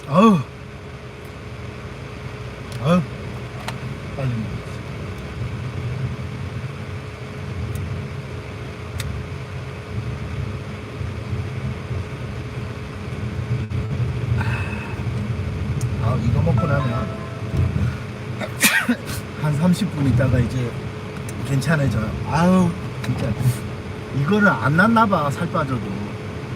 어우, 어우, 빨리 먹어. 아, 이거 먹고 나면 한 30분 있다가 이제 괜찮아져요. 아우, 진짜 이거는 안 났나봐, 살 빠져도.